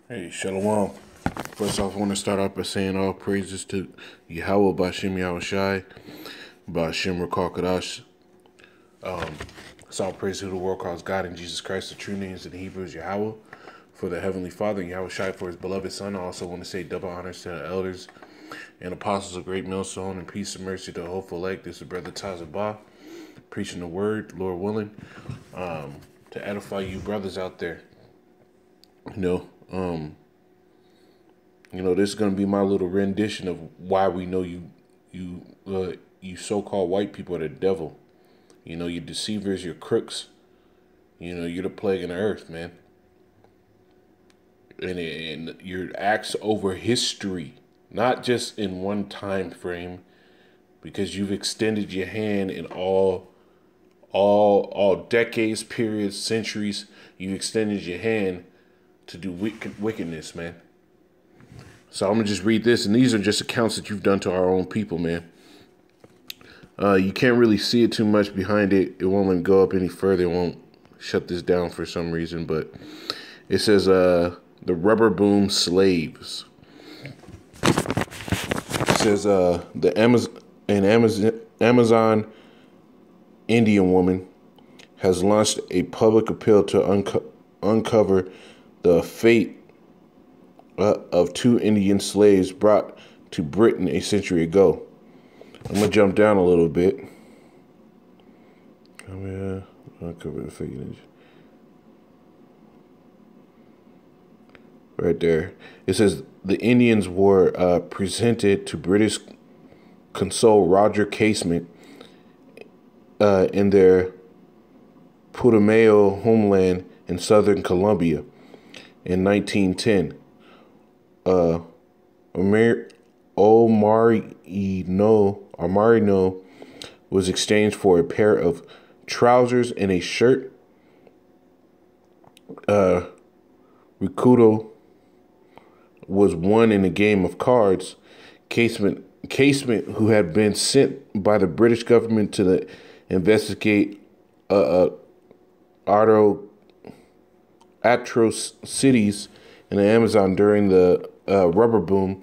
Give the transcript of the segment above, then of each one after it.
Hey, Shalom. First off, I want to start off by saying all praises to Yahweh, Bashem Yahushai, Bashem Rakakadash. It's all praise to the world calls God and Jesus Christ, the true names in the Hebrew is Yahweh, for the Heavenly Father, and Yahushai for his beloved Son. I also want to say double honors to the elders and apostles of Great Millstone, and peace and mercy to the hopeful elect. This is Brother Tazabah, preaching the word, Lord willing, to edify you brothers out there. This is gonna be my little rendition of why we know you so-called white people are the devil. You deceivers, you're crooks. You're the plague in the earth, man. And your acts over history, not just in one time frame, because you've extended your hand in all decades, periods, centuries. You extended your hand to do wickedness, man. So I'm going to just read this, and these are just accounts that you've done to our own people, man. You can't really see it too much behind it. It won't let me go up any further. It won't shut this down for some reason, but it says the rubber boom slaves. It says Amazon Indian woman has launched a public appeal to uncover the fate of two Indian slaves brought to Britain a century ago. I'm going to jump down a little bit. Uncover the fate. Right there. It says the Indians were presented to British Consul Roger Casement in their Putumayo homeland in southern Colombia in 1910. Omarino was exchanged for a pair of trousers and a shirt. Rikudo was won in a game of cards. Casement, who had been sent by the British government to investigate atrocities in the Amazon during the rubber boom,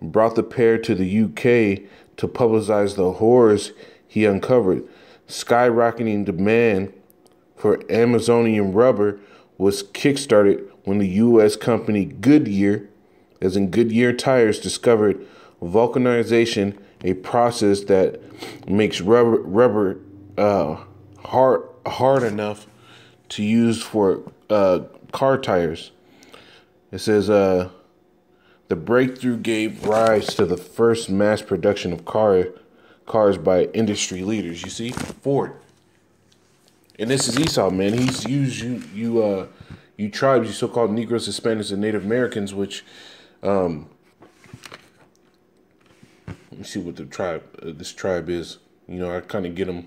brought the pair to the UK to publicize the horrors he uncovered. Skyrocketing demand for Amazonian rubber was kickstarted when the U.S. company Goodyear, as in Goodyear Tires, discovered vulcanization, a process that makes rubber hard enough to use for car tires. It says the breakthrough gave rise to the first mass production of cars by industry leaders. You see, Ford. And this is Esau, man. He's used you tribes, you so-called Negroes, Hispanics, and Native Americans, which let me see what this tribe is. I kind of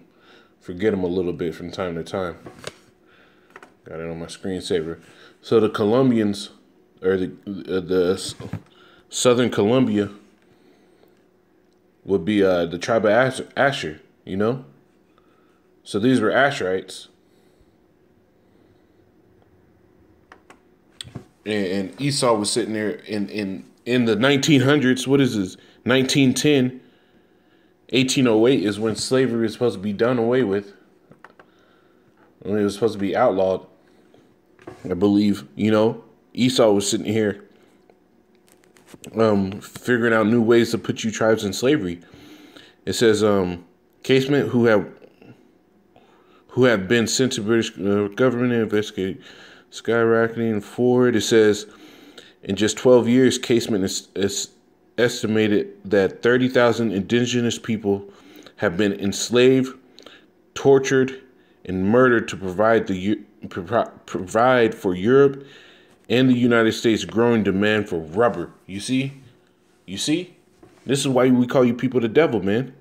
forget them a little bit from time to time. Got it on my screensaver. So the Colombians, or the Southern Colombia, would be the tribe of Asher, So these were Asherites. And Esau was sitting there in the 1900s. What is this? 1910, 1808 is when slavery was supposed to be done away with. When it was supposed to be outlawed, I believe. Esau was sitting here figuring out new ways to put you tribes in slavery. It says Casement, who have been sent to British government to investigate skyrocketing forward. It says in just 12 years, Casement is estimated that 30,000 indigenous people have been enslaved, tortured, and murdered to provide for Europe and the United States growing demand for rubber. You see? This is why we call you people the devil, man.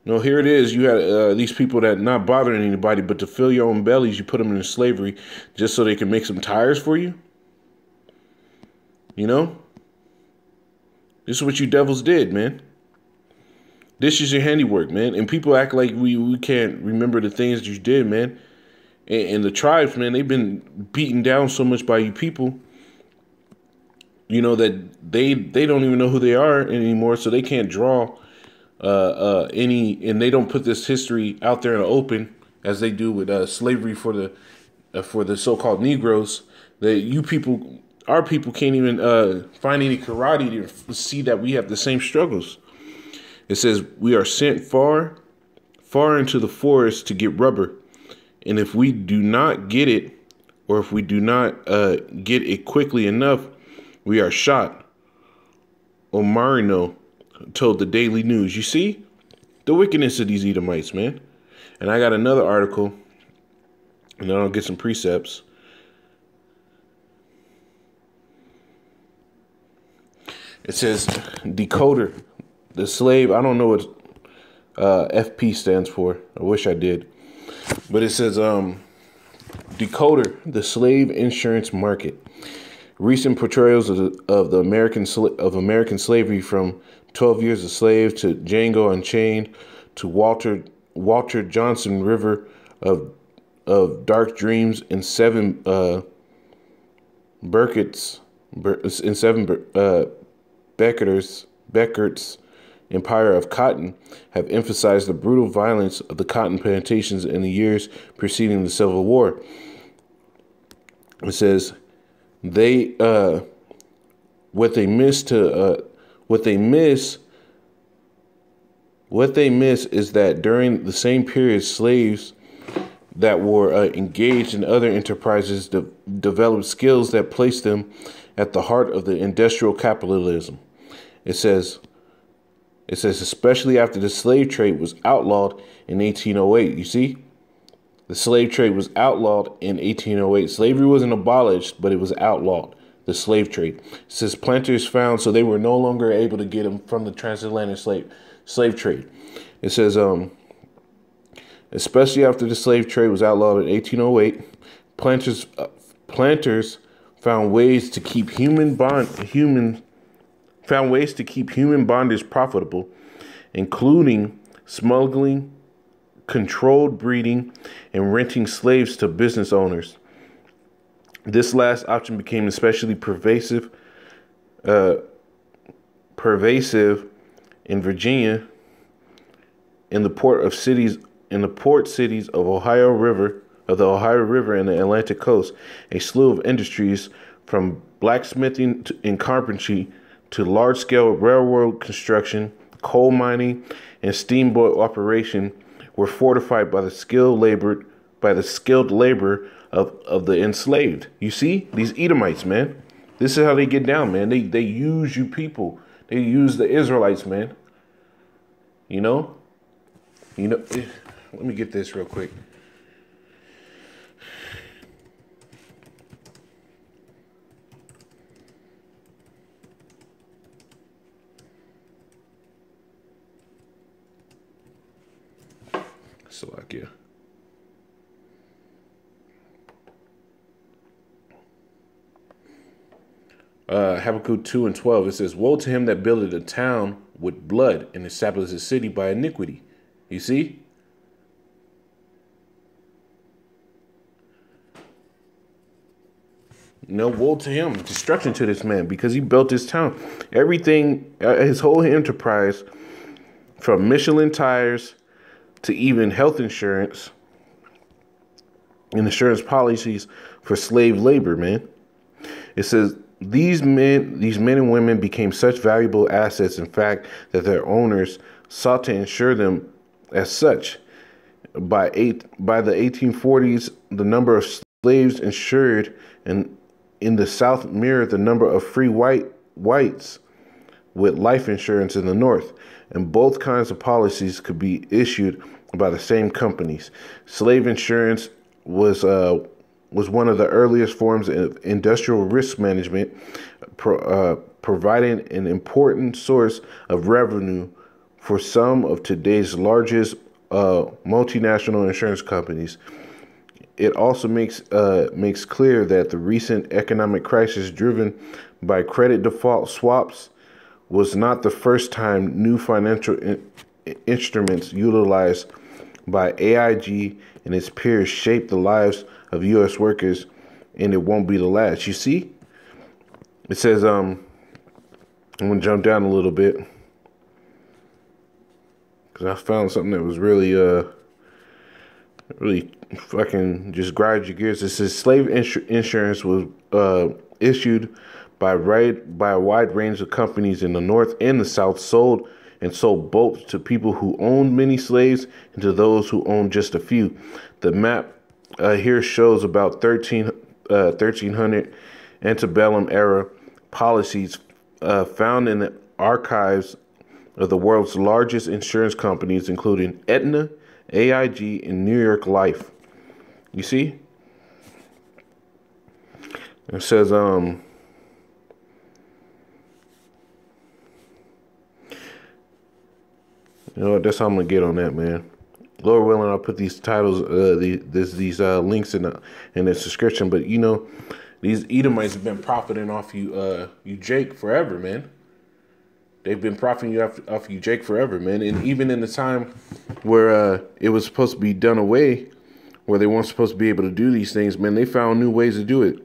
Here it is. You had these people that not bothering anybody, but to fill your own bellies, you put them into slavery just so they can make some tires for you. This is what you devils did, man. This is your handiwork, man. And people act like we can't remember the things you did, man. And the tribes, man, they've been beaten down so much by you people You know that they don't even know who they are anymore, so they can't draw any, and they don't put this history out there in the open as they do with slavery for the so-called Negroes. That you people, our people, can't even find any karate to see that we have the same struggles. It says we are sent far, far into the forest to get rubber, and if we do not get it, or if we do not get it quickly enough, we are shot. Omarino told the Daily News. You see the wickedness of these Edomites, man. And I got another article, and then I'll get some precepts. It says decoder, the slave. I don't know what FP stands for. I wish I did. But it says decoder, the slave insurance market. Recent portrayals of American slavery, from 12 Years a Slave to Django Unchained to Walter Johnson River of Dark Dreams and Seven Becker's Empire of Cotton have emphasized the brutal violence of the cotton plantations in the years preceding the Civil War. It says what they miss is that during the same period, slaves that were engaged in other enterprises developed skills that placed them at the heart of the industrial capitalism. It says especially after the slave trade was outlawed in 1808. You see, the slave trade was outlawed in 1808. Slavery wasn't abolished, but it was outlawed. The slave trade. It says planters found, so they were no longer able to get them from the transatlantic slave trade. It says, especially after the slave trade was outlawed in 1808, planters found ways to keep human bondage profitable, including smuggling, controlled breeding, and renting slaves to business owners. This last option became especially pervasive in Virginia, in the port cities of Ohio River and the Atlantic coast. A slew of industries, from blacksmithing and carpentry to large-scale railroad construction, coal mining, and steamboat operation, were fortified by the skilled labor of the enslaved. You see, these Edomites, man. This is how they get down, man. They use you people. They use the Israelites, man. You know. Let me get this real quick. Slovakia. Habakkuk 2:12. It says, "Woe to him that builded a town with blood and established a city by iniquity." You see? No, woe to him, destruction to this man, because he built his town. Everything, his whole enterprise, from Michelin tires to even health insurance and insurance policies for slave labor, man. It says these men and women became such valuable assets, in fact, that their owners sought to insure them as such. By the 1840s, the number of slaves insured in the South mirrored the number of free whites with life insurance in the North, and both kinds of policies could be issued by the same companies. Slave insurance was one of the earliest forms of industrial risk management, providing an important source of revenue for some of today's largest multinational insurance companies. It also makes clear that the recent economic crisis driven by credit default swaps was not the first time new financial instruments utilized by AIG and its peers shaped the lives of U.S. workers, and it won't be the last. You see, It says, I'm going to jump down a little bit because I found something that was really fucking just grinds your gears. It says slave insurance was issued by a wide range of companies in the North and the South, sold both to people who owned many slaves and to those who owned just a few. The map here shows about 1300 antebellum era policies found in the archives of the world's largest insurance companies, including Aetna, AIG, and New York Life. You see? It says, you know what, that's how I'm going to get on that, man. Lord willing, I'll put these titles, these links in the description. But, you know, these Edomites have been profiting off you, Jake, forever, man. They've been profiting off you, Jake, forever, man. And even in the time where it was supposed to be done away, where they weren't supposed to be able to do these things, man, they found new ways to do it.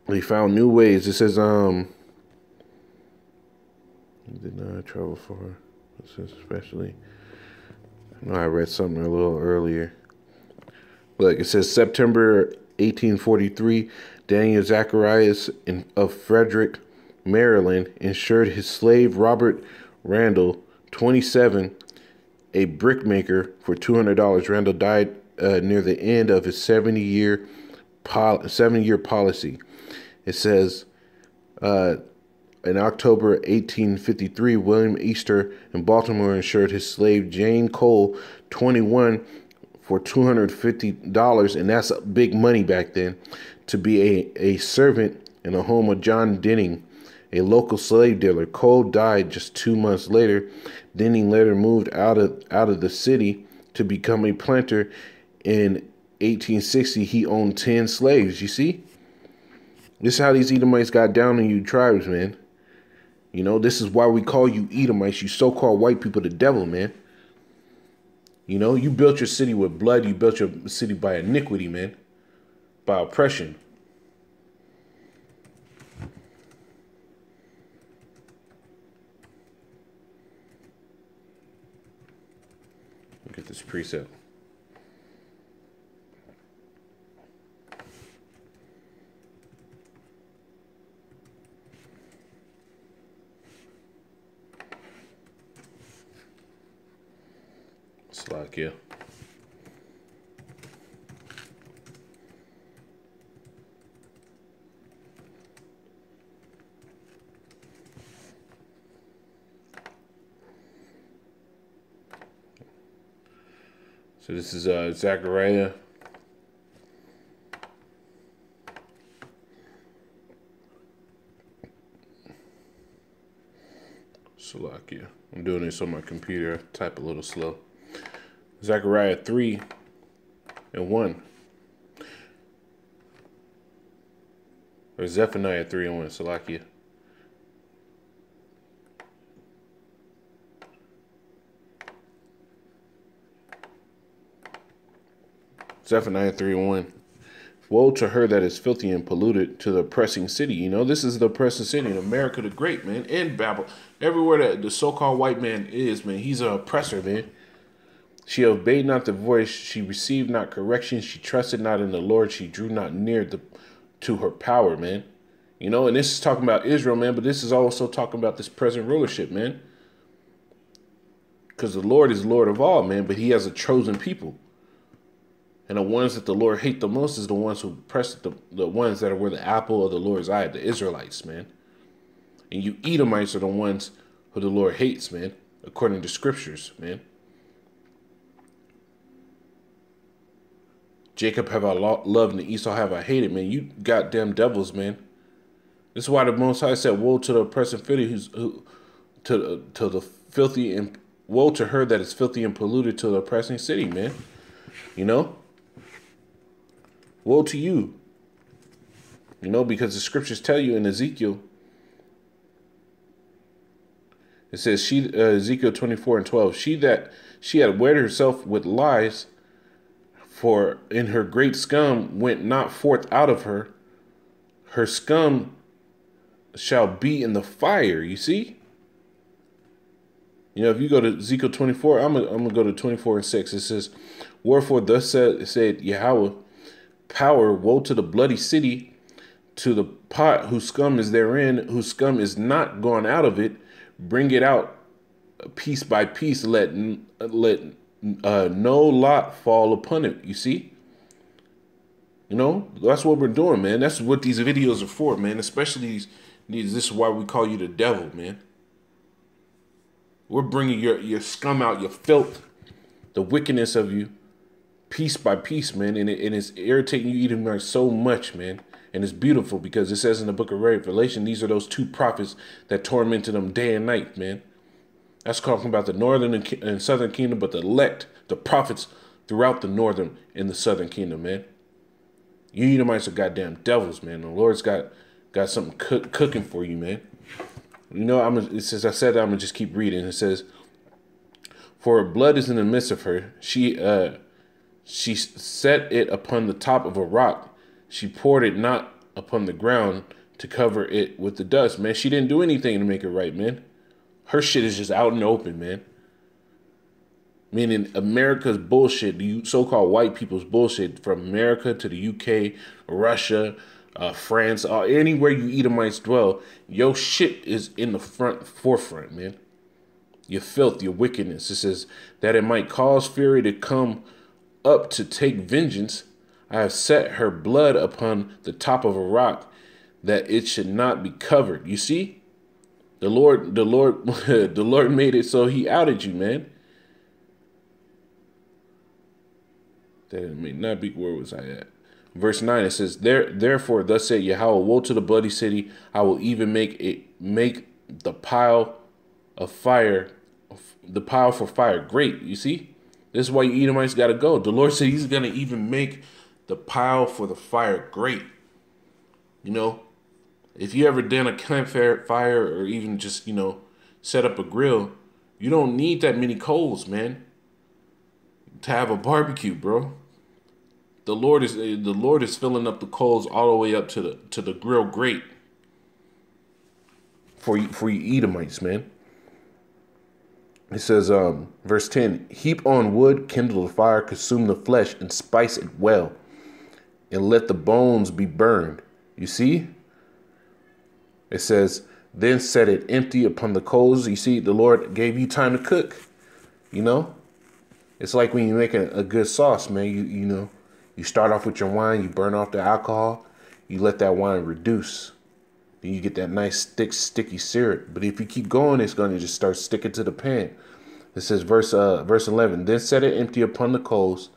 They found new ways. It says, did not travel far. It says especially. I know I read something a little earlier. Look, it says September 1843, Daniel Zacharias of Frederick, Maryland, insured his slave Robert Randall, 27, a brickmaker, for $200. Randall died near the end of his 7-year policy. It says, in October 1853, William Easter in Baltimore insured his slave Jane Cole, 21, for $250, and that's big money back then, to be a servant in the home of John Denning, a local slave dealer. Cole died just 2 months later. Denning later moved out of the city to become a planter. In 1860, he owned 10 slaves. You see? This is how these Edomites got down on you tribes, man. You know, this is why we call you Edomites, you so-called white people, the devil, man. You know, you built your city with blood. You built your city by iniquity, man. By oppression. Look at this precept. Slovakia. So this is Zechariah. Slovakia. I'm doing this on my computer. I type a little slow. Zechariah 3:1. Or Zephaniah 3:1, Salakia. Zephaniah 3:1. Woe to her that is filthy and polluted, to the oppressing city. You know, this is the oppressing city in America the Great, man, and Babel. Everywhere that the so-called white man is, man, he's an oppressor, man. She obeyed not the voice. She received not correction. She trusted not in the Lord. She drew not near to her power, man. You know, and this is talking about Israel, man, but this is also talking about this present rulership, man. Because the Lord is Lord of all, man, but he has a chosen people. And the ones that the Lord hate the most is the ones who press the ones that were the apple of the Lord's eye, the Israelites, man. And you Edomites are the ones who the Lord hates, man, according to scriptures, man. Jacob have I loved and Esau have I hated, man. You goddamn devils, man. This is why the Most High said, woe to the oppressive city to the filthy, and woe to her that is filthy and polluted, to the oppressing city, man. You know? Woe to you. You know, because the scriptures tell you in Ezekiel, it says, Ezekiel 24:12, she had wed herself with lies, for in her great scum went not forth out of her. her scum shall be in the fire. You see? You know, if you go to Ezekiel 24, I'm gonna go to 24:6. It says, "Wherefore thus said Yahweh, power, woe to the bloody city, to the pot whose scum is therein, whose scum is not gone out of it. Bring it out piece by piece. Let no lot fall upon it." You see? You know, that's what we're doing, man. That's what these videos are for, man. Especially these. This is why we call you the devil, man. We're bringing your scum out, your filth, the wickedness of you, piece by piece, man. And it's irritating you eating like so much, man. And it's beautiful because it says in the book of Revelation, these are those two prophets that tormented them day and night, man. That's talking about the northern and southern kingdom, but the elect, the prophets throughout the northern and the southern kingdom, man. You Edomites are goddamn devils, man. The Lord's got something cooking for you, man. You know, it says, I said, I'm going to just keep reading. It says, "For blood is in the midst of her. She set it upon the top of a rock. She poured it not upon the ground to cover it with the dust." Man, she didn't do anything to make it right, man. Her shit is just out in the open, man. Meaning America's bullshit, the so-called white people's bullshit, from America to the UK, Russia, France, anywhere you Edomites dwell, your shit is in the forefront, man. Your filth, your wickedness. It says that it might cause fury to come up to take vengeance. I have set her blood upon the top of a rock, that it should not be covered. You see, the Lord, the Lord made it so He outed you, man. That it may not be. Where was I at? Verse 9, it says, Therefore, thus said Yahweh, woe to the bloody city. I will even make the pile of fire, the pile for fire great. You see? This is why you Edomites got to go. The Lord said He's going to even make the pile for the fire great. You know, if you ever done a campfire fire, or even just, you know, set up a grill, you don't need that many coals, man, to have a barbecue, bro. The Lord is filling up the coals all the way up to the grill grate for you Edomites, man. It says, verse 10, "Heap on wood, kindle the fire, consume the flesh, and spice it well, and let the bones be burned." You see? It says, "Then set it empty upon the coals." You see, the Lord gave you time to cook. You know? It's like when you make a good sauce, man. You know, you start off with your wine, you burn off the alcohol, you let that wine reduce. Then you get that nice thick, sticky syrup. But if you keep going, it's going to just start sticking to the pan. It says, verse 11, "Then set it empty upon the coals,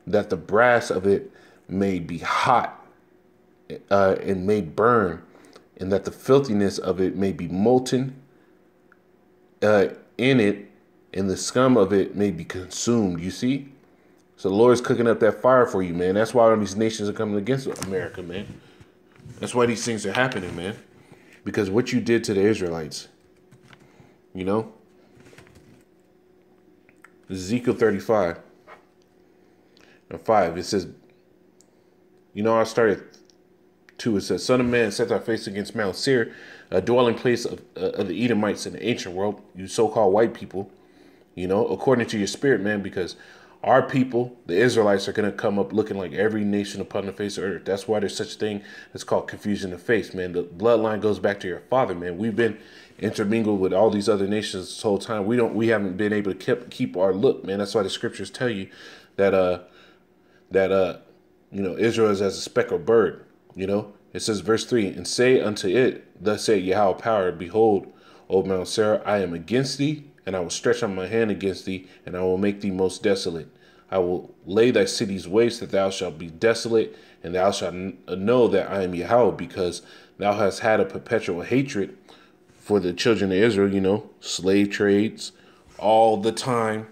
that the brass of it may be hot and may burn, and that the filthiness of it may be molten in it, and the scum of it may be consumed." You see? So the Lord's cooking up that fire for you, man. That's why all these nations are coming against America, man. That's why these things are happening, man. Because what you did to the Israelites, you know? Ezekiel 35 and 5, it says, you know, I started 2, it says, "Son of man, set thy face against Mount Seir, a dwelling place of the Edomites in the ancient world," you so-called white people, you know, "according to your spirit, man, because our people, the Israelites, are going to come up looking like every nation upon the face of earth." That's why there's such a thing that's called confusion of face, man. The bloodline goes back to your father, man. We've been intermingled with all these other nations this whole time. We haven't been able to keep our look, man. That's why the scriptures tell you that you know, Israel is as a speckled bird. You know, it says, verse 3, "And say unto it, thus say Yahweh power, behold, O Mount Seir, I am against thee, and I will stretch out my hand against thee, and I will make thee most desolate. I will lay thy cities waste, that thou shalt be desolate, and thou shalt know that I am Yahweh, because thou hast had a perpetual hatred for the children of Israel," you know, slave trades all the time.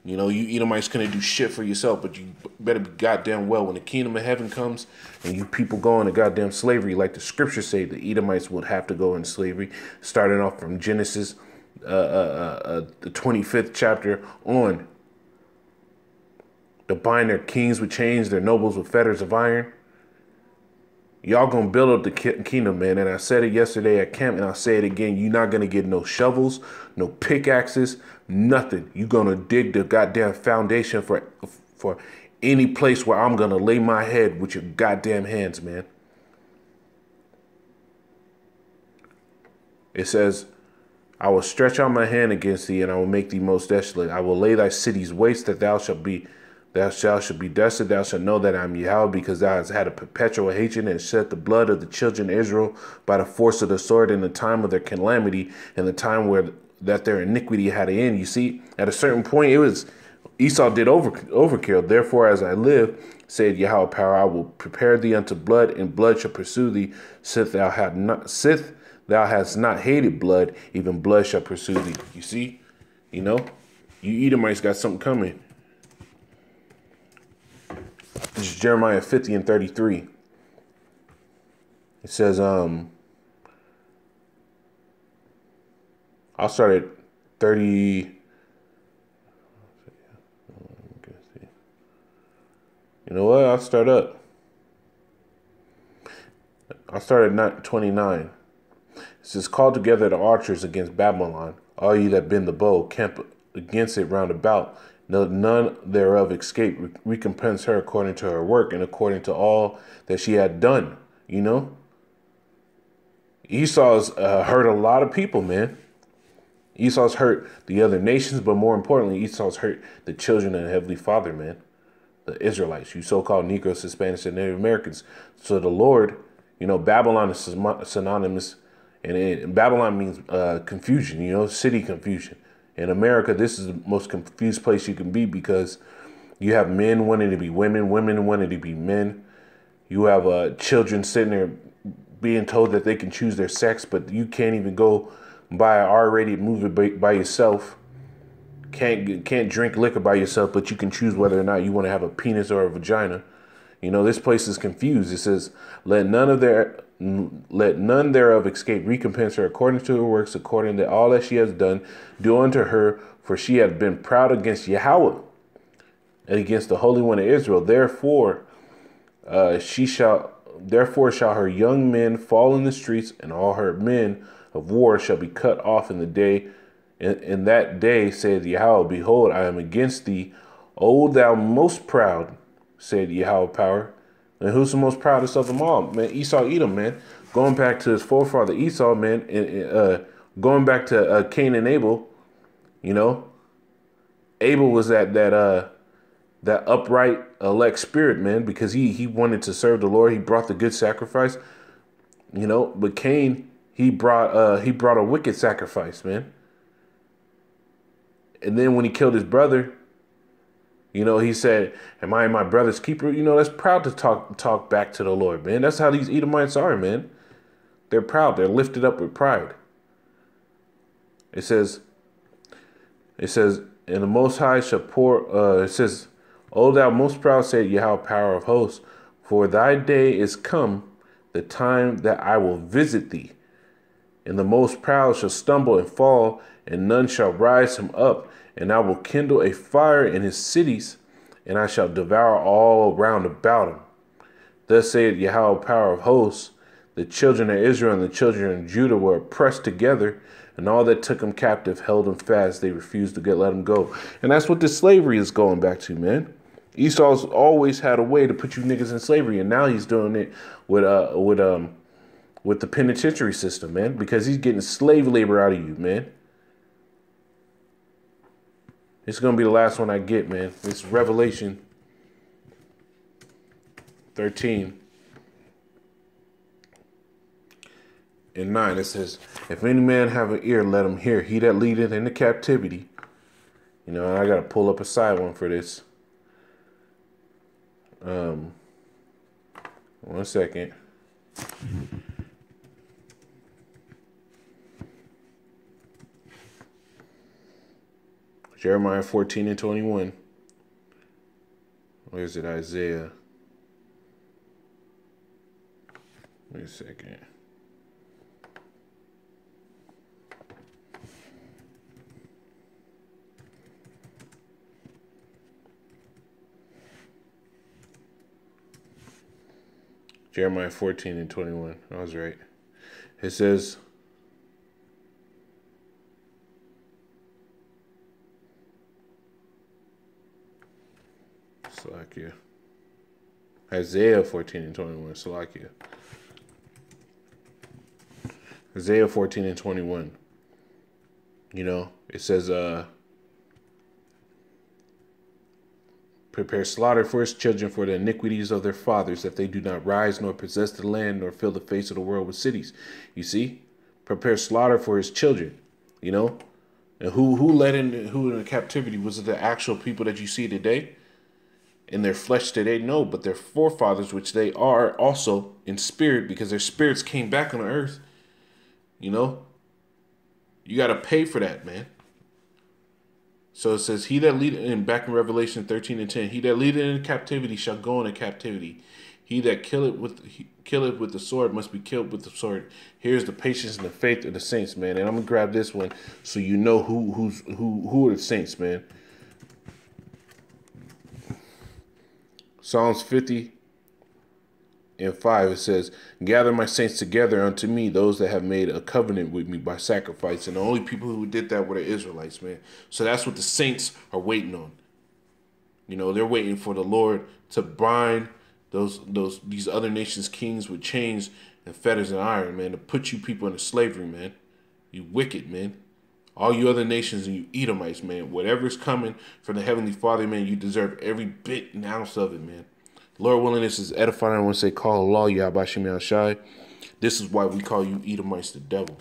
You know, you Edomites couldn't do shit for yourself, but you better be goddamn well when the kingdom of heaven comes and you people go into goddamn slavery, like the scriptures say, the Edomites would have to go into slavery, starting off from Genesis, the 25th chapter on. To bind their kings with chains, their nobles with fetters of iron. Y'all gonna build up the kingdom, man. And I said it yesterday at camp, and I'll say it again. You're not gonna get no shovels, no pickaxes, nothing. You're gonna dig the goddamn foundation for any place where I'm gonna lay my head with your goddamn hands, man. It says, I will stretch out my hand against thee, and I will make thee most desolate. I will lay thy cities waste, that thou shalt be desolate. Thou shalt know that I am Yahweh, because thou hast had a perpetual hatred and shed the blood of the children of Israel by the force of the sword in the time of their calamity, and the time where that their iniquity had an end. You see, at a certain point, it was Esau did overkill. Therefore, as I live, said Yahweh power, I will prepare thee unto blood, and blood shall pursue thee. Sith thou hast not hated blood, even blood shall pursue thee. You see? You know? You Edomites got something coming. This is Jeremiah 50 and 33. It says, I'll start at 30. You know what? I'll start at 29. It says, call together the archers against Babylon, all ye that bend the bow, camp against it round about. None thereof escape. Recompense her according to her work and according to all that she had done. You know? Esau's hurt a lot of people, man. Esau's hurt the other nations, but more importantly, Esau's hurt the children of the Heavenly Father, man. The Israelites, you so-called Negroes, Hispanics, and Native Americans. So the Lord, you know, Babylon is synonymous, and Babylon means confusion, you know, city confusion. In America, this is the most confused place you can be, because you have men wanting to be women, women wanting to be men. You have children sitting there being told that they can choose their sex, but you can't even go buy an R-rated movie by yourself. Can't drink liquor by yourself, but you can choose whether or not you want to have a penis or a vagina. You know, this place is confused. It says, let none thereof escape. Recompense her according to her works, according to all that she has done. Do unto her, for she hath been proud against Yahweh and against the Holy One of Israel. Therefore shall her young men fall in the streets, and all her men of war shall be cut off in the day. In that day, saith Yahweh, behold, I am against thee, O thou most proud, said Yahweh power. And who's the most proudest of them all? Man, Esau, Edom, man. Going back to his forefather Esau, man, and going back to Cain and Abel, you know, Abel was that upright elect spirit, man, because he wanted to serve the Lord. He brought the good sacrifice, you know, but Cain, he brought a wicked sacrifice, man. And then when he killed his brother, you know, he said, am I my brother's keeper? You know, that's proud to talk back to the Lord, man. That's how these Edomites are, man. They're proud. They're lifted up with pride. It says, and the Most High shall pour, it says, O thou most proud, said Yahweh, power of hosts, for thy day is come, the time that I will visit thee. And the most proud shall stumble and fall, and none shall rise him up. And I will kindle a fire in his cities, and I shall devour all round about him. Thus saith Yahweh, power of hosts, the children of Israel and the children of Judah were oppressed together, and all that took them captive held them fast. They refused to let them go. And that's what this slavery is going back to, man. Esau's always had a way to put you niggas in slavery, and now he's doing it with the penitentiary system, man, because he's getting slave labor out of you, man. It's going to be the last one I get, man. It's Revelation 13 and 9. It says, if any man have an ear, let him hear. He that leadeth into captivity. You know, and I got to pull up a side one for this. 1 second. Jeremiah 14 and 21. Where is it? Isaiah. Wait a second. Jeremiah 14 and 21. I was right. It says, Salakia. Isaiah 14 and 21. Salakia. Isaiah 14 and 21. You know, it says, prepare slaughter for his children for the iniquities of their fathers, that they do not rise nor possess the land nor fill the face of the world with cities. You see, prepare slaughter for his children. You know, and who led in the captivity? Was it the actual people that you see today in their flesh today? No, but their forefathers, which they are also in spirit, because their spirits came back on the earth. You know, you got to pay for that, man. So it says, he that leadeth, in back in Revelation 13 and 10, he that leadeth in captivity shall go into captivity. He that killeth with the sword must be killed with the sword. Here's the patience and the faith of the saints, man. And I'm gonna grab this one so you know who are the saints, man. Psalms 50 and 5, it says, gather my saints together unto me, those that have made a covenant with me by sacrifice. And the only people who did that were the Israelites, man. So that's what the saints are waiting on. You know, they're waiting for the Lord to bind these other nations' kings with chains and fetters and iron, man, to put you people into slavery, man. You wicked, man. All you other nations and you Edomites, man. Whatever's coming from the Heavenly Father, man, you deserve every bit and ounce of it, man. Lord willing, this is edifying. I want to say, call Allah, Yahweh Shem Shai. This is why we call you Edomites the devil.